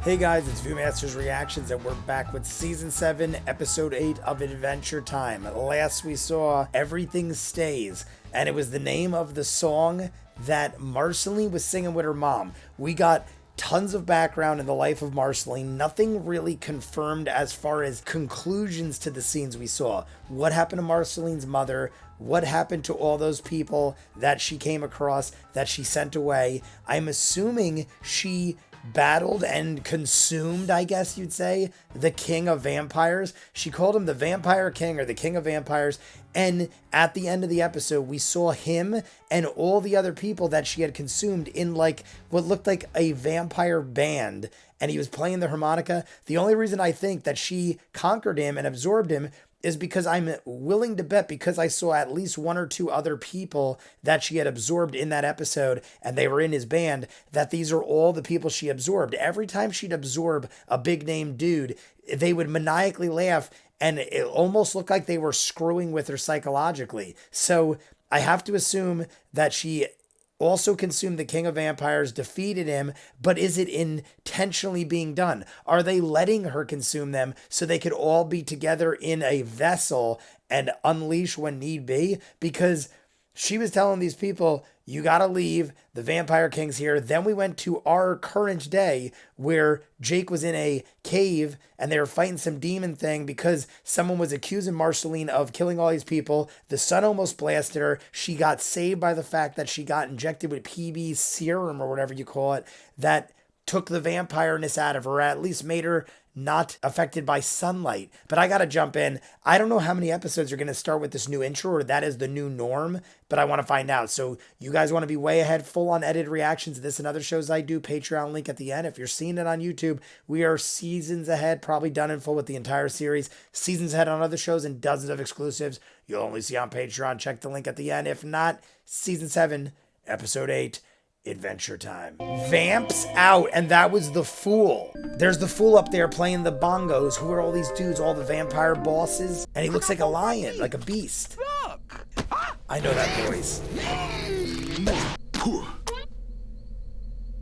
Hey guys, it's ViewMasters Reactions, and we're back with Season 7, Episode 8 of Adventure Time. Last we saw Everything Stays, and it was the name of the song that Marceline was singing with her mom. We got tons of background in the life of Marceline, nothing really confirmed as far as conclusions to the scenes we saw. What happened to Marceline's mother? What happened to all those people that she came across, that she sent away? I'm assuming she battled and consumed, I guess you'd say, the king of vampires. She called him the vampire king or the king of vampires. And at the end of the episode, we saw him and all the other people that she had consumed in like what looked like a vampire band. And he was playing the harmonica. The only reason I think that she conquered him and absorbed him is because I'm willing to bet, because I saw at least one or two other people that she had absorbed in that episode and they were in his band, that these are all the people she absorbed. Every time she'd absorb a big name dude, they would maniacally laugh and it almost looked like they were screwing with her psychologically. So I have to assume that she also consumed the king of vampires, defeated him, but is it intentionally being done? Are they letting her consume them so they could all be together in a vessel and unleash when need be? Because she was telling these people, you gotta leave, the vampire king's here. Then we went to our current day where Jake was in a cave and they were fighting some demon thing because someone was accusing Marceline of killing all these people. The sun almost blasted her. She got saved by the fact that she got injected with PB serum or whatever you call it, that took the vampireness out of her, or at least made her not affected by sunlight. But I gotta jump in. I don't know how many episodes are gonna start with this new intro, or that is the new norm, but I want to find out. So you guys want to be way ahead, full on edited reactions to this and other shows I do, Patreon link at the end. If you're seeing it on YouTube, we are seasons ahead, probably done in full with the entire series, seasons ahead on other shows, and dozens of exclusives you'll only see on Patreon. Check the link at the end. If not, Season 7, Episode 8, Adventure Time. Vamps out, and that was the fool. There's the fool up there playing the bongos. Who are all these dudes? All the vampire bosses? And he looks like a lion, like a beast. I know that voice.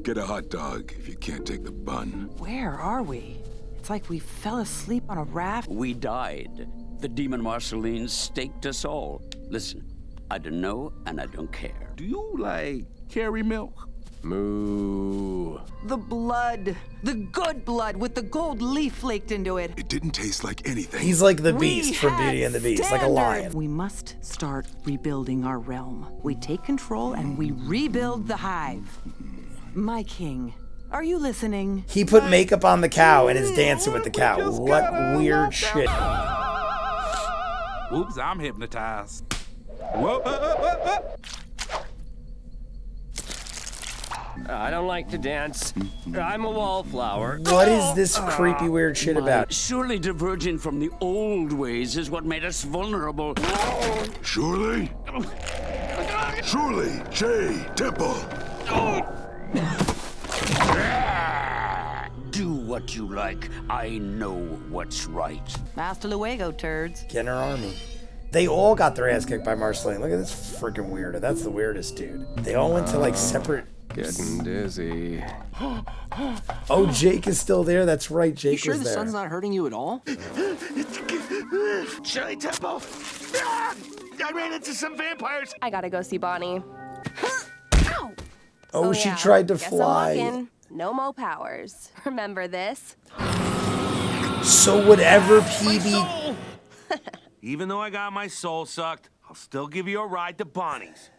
Get a hot dog if you can't take the bun. Where are we? It's like we fell asleep on a raft. We died. The demon Marceline staked us all. Listen, I don't know and I don't care. Do you like carry milk? Moo. The blood. The good blood with the gold leaf flaked into it. It didn't taste like anything. He's like the beast from Beauty and the Beast, like a lion. We must start rebuilding our realm. We take control and we rebuild the hive. My king, are you listening? He put makeup on the cow and is dancing with the cow. What weird shit. Oops, I'm hypnotized. Whoa. I don't like to dance. I'm a wallflower. What is this creepy weird shit about? Surely diverging from the old ways is what made us vulnerable. Surely? Surely, Jay, Temple. Do what you like. I know what's right. Hasta luego, turds. Get in her army. They all got their ass kicked by Marceline. Look at this freaking weirdo. That's the weirdest dude. They all went to like separate... Getting dizzy. Oh, Jake is still there. That's right, Jake You sure was the there. sun's not hurting you at all? Shirley Temple. I ran into some vampires. I gotta go see Bonnie. Oh, she yeah. tried to Guess fly. I'm walking. No more powers. Remember this? So whatever PB... Even though I got my soul sucked, I'll still give you a ride to Bonnie's.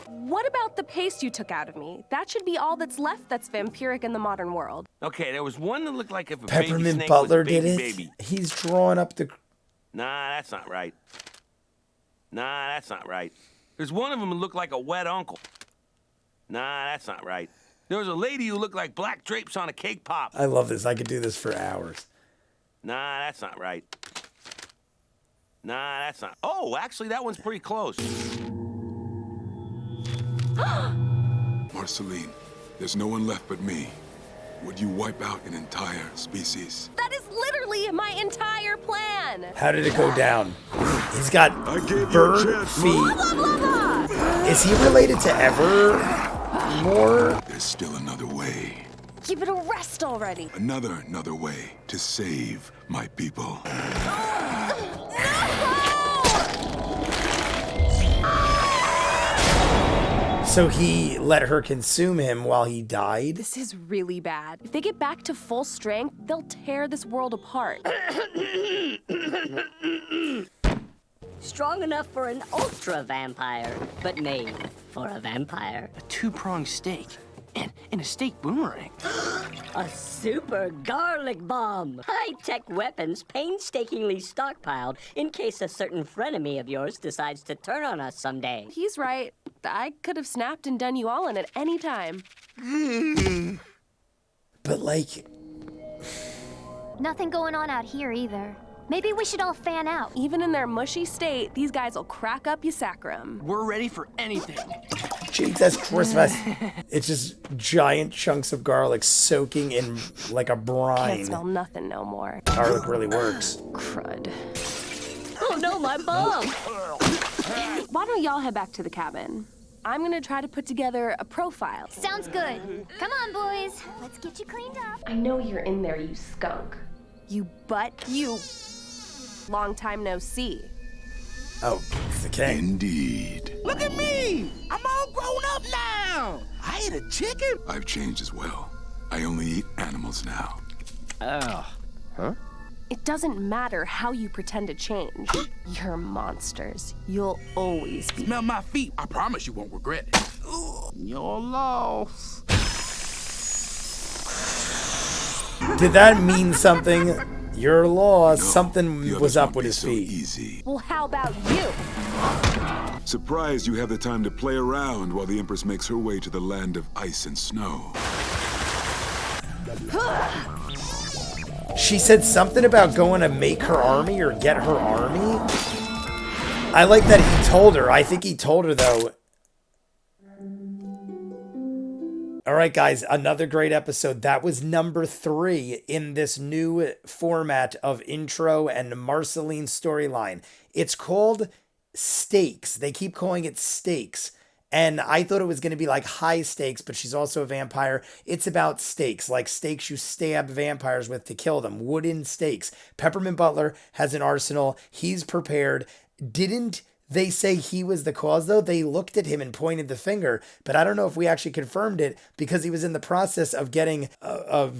What about the paste you took out of me? That should be all that's left that's vampiric in the modern world. Okay, there was one that looked like if a baby Peppermint snake Butler was a did baby it. baby. He's drawing up the... Nah, that's not right. Nah, that's not right. There's one of them that looked like a wet uncle. Nah, that's not right. There was a lady who looked like black drapes on a cake pop. I love this. I could do this for hours. Nah, that's not right. Nah, that's not... Oh, actually, that one's pretty close. Marceline, there's no one left but me. Would you wipe out an entire species? That is literally my entire plan. How did it go down? He's got bird feet. Blah, blah, blah. Is he related to Evermore? There's still another way. Give it a rest already. Another way to save my people. So he let her consume him while he died? This is really bad. If they get back to full strength, they'll tear this world apart. Strong enough for an ultra vampire, but made for a vampire. A two-pronged steak and a steak boomerang. A super garlic bomb. High-tech weapons painstakingly stockpiled in case a certain frenemy of yours decides to turn on us someday. He's right. I could have snapped and done you all in at any time. But like... Nothing going on out here either. Maybe we should all fan out. Even in their mushy state, these guys will crack up your sacrum. We're ready for anything. Jesus Christmas. It's just giant chunks of garlic soaking in like a brine. Can't smell nothing no more. Garlic really works. Crud. Oh no, my bomb! Why don't y'all head back to the cabin? I'm gonna try to put together a profile. Sounds good. Come on, boys. Let's get you cleaned up. I know you're in there, you skunk. You butt. You. Long time no see. Oh, it's the king. Indeed. Look at me! I'm all grown up now! I ate a chicken! I've changed as well. I only eat animals now. Oh. Huh? It doesn't matter how you pretend to change. You're monsters. You'll always be. Smell my feet. I promise you won't regret it. Your loss. Did that mean something? Your loss. No, Something the was others up won't with be his so feet. Easy. Well, how about you? Surprised you have the time to play around while the Empress makes her way to the land of ice and snow. She said something about going to make her army or get her army. I like that he told her. I think he told her, though. All right, guys, another great episode. That was number 3 in this new format of intro and Marceline storyline. It's called Stakes. They keep calling it Stakes. And I thought it was going to be like high stakes, but she's also a vampire. It's about stakes, like stakes you stab vampires with to kill them. Wooden stakes. Peppermint Butler has an arsenal. He's prepared. Didn't they say he was the cause, though? They looked at him and pointed the finger, but I don't know if we actually confirmed it because he was in the process of getting a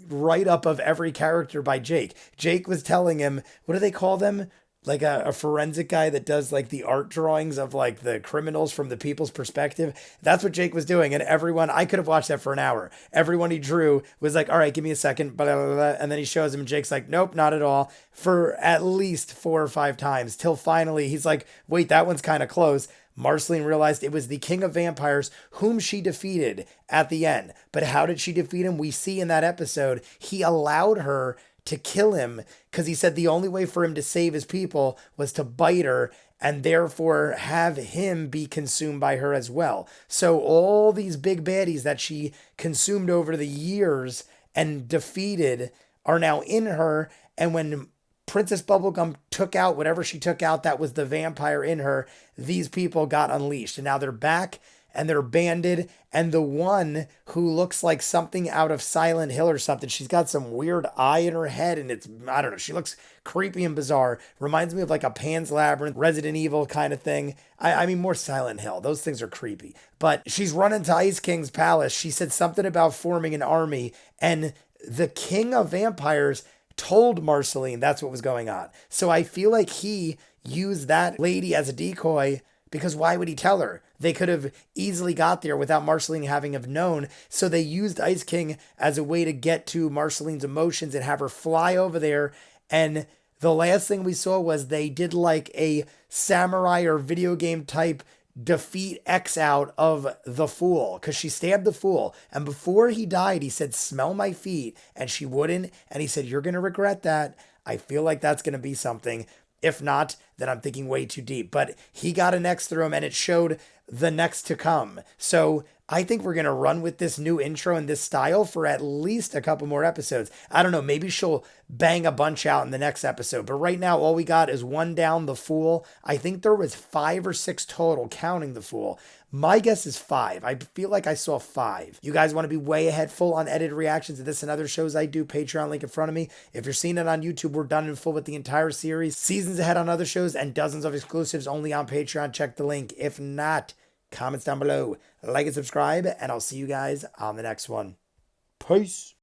write-up of every character by Jake. Jake was telling him, what do they call them? Like a forensic guy that does like the art drawings of like the criminals from the people's perspective. That's what Jake was doing. And everyone, I could have watched that for an hour. Everyone he drew was like, all right, give me a second. Blah, blah, blah. And then he shows him and Jake's like, nope, not at all. For at least 4 or 5 times till finally he's like, wait, that one's kind of close. Marceline realized it was the king of vampires whom she defeated at the end. But how did she defeat him? We see in that episode, he allowed her to kill him because he said the only way for him to save his people was to bite her and therefore have him be consumed by her as well. So all these big baddies that she consumed over the years and defeated are now in her. And when Princess Bubblegum took out whatever she took out that was the vampire in her, these people got unleashed. And now they're back and they're banded. And the one who looks like something out of Silent Hill or something, she's got some weird eye in her head and it's, I don't know, she looks creepy and bizarre. Reminds me of like a Pan's Labyrinth, Resident Evil kind of thing. I mean, more Silent Hill. Those things are creepy. But she's running to Ice King's palace. She said something about forming an army, and the king of vampires told Marceline that's what was going on. So I feel like he used that lady as a decoy, because why would he tell her? They could have easily got there without Marceline having have known. So they used Ice King as a way to get to Marceline's emotions and have her fly over there. And the last thing we saw was they did like a samurai or video game type defeat X out of the fool, because she stabbed the fool. And before he died, he said, smell my feet. And she wouldn't. And he said, you're going to regret that. I feel like that's going to be something. If not, then I'm thinking way too deep. But he got an X through him and it showed the next to come. So I think we're going to run with this new intro and this style for at least a couple more episodes. I don't know, maybe she'll bang a bunch out in the next episode. But right now, all we got is one down, the Fool. I think there was 5 or 6 total, counting the Fool. My guess is 5. I feel like I saw 5. You guys want to be way ahead full on edited reactions to this and other shows I do, Patreon link in front of me. If you're seeing it on YouTube, we're done in full with the entire series. Seasons ahead on other shows and dozens of exclusives only on Patreon. Check the link. If not, comments down below, like and subscribe, and I'll see you guys on the next one. Peace.